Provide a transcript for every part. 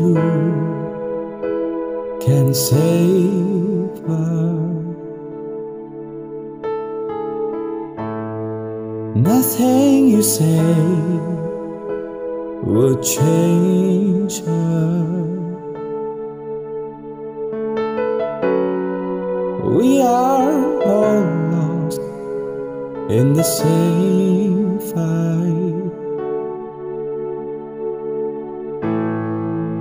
do can save her. Nothing you say would change her. We are all lost in the same fight,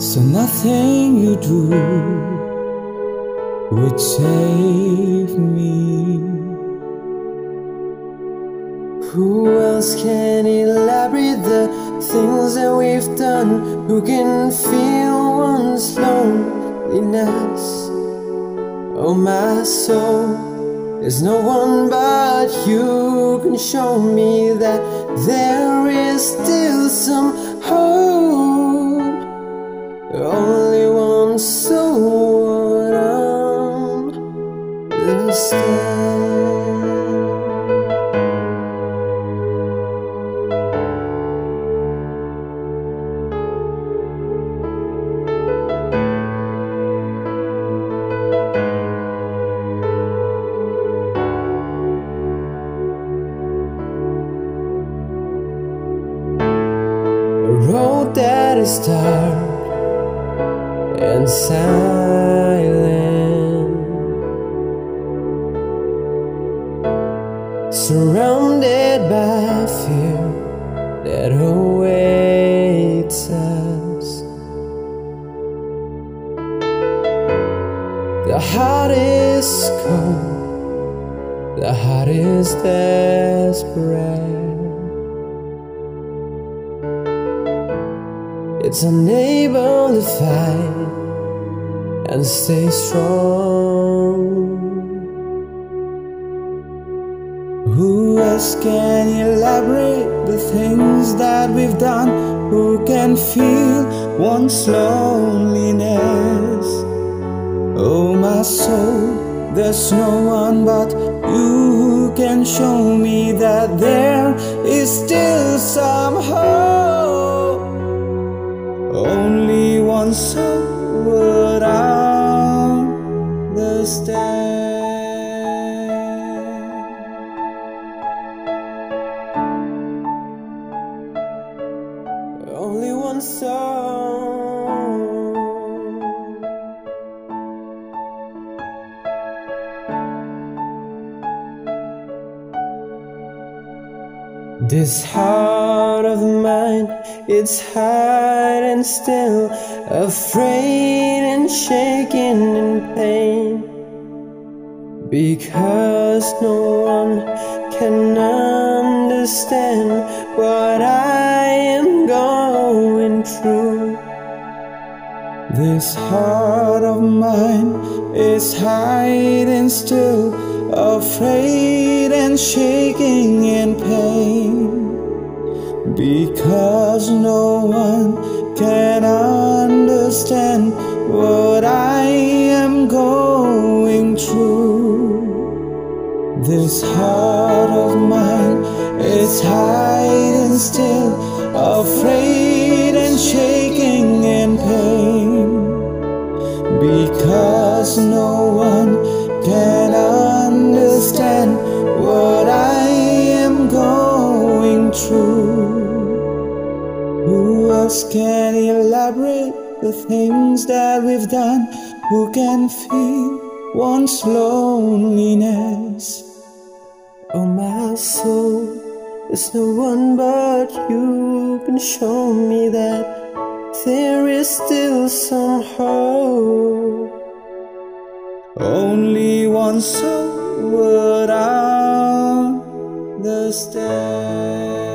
so nothing you do would save me. Who else can elaborate the things that we've done? Who can feel one's loneliness? Oh, my soul, there's no one but you can show me that there is still some hope. Only one soul would understand. A road that is dark and silent, surrounded by fear that awaits us. The heart is cold, the heart is desperate. It's unable to fight and stay strong. Who else can elaborate the things that we've done? Who can feel one's loneliness? Oh, my soul, there's no one but you who can show me that there is still some hope. Only one soul would understand. Only one soul. This heart of mine, it's hiding still, afraid and shaking in pain, because no one can understand what I am going through. This heart of mine is hiding still, afraid and shaking in pain, because no one can understand what I am going through. This heart of mine is hiding still, afraid and shaking in pain, because no one can understand what I am going through. Who else can elaborate the things that we've done? Who can feel one's loneliness? Oh, my soul, there's no one but you can show me that there is still some hope. Only one soul would understand.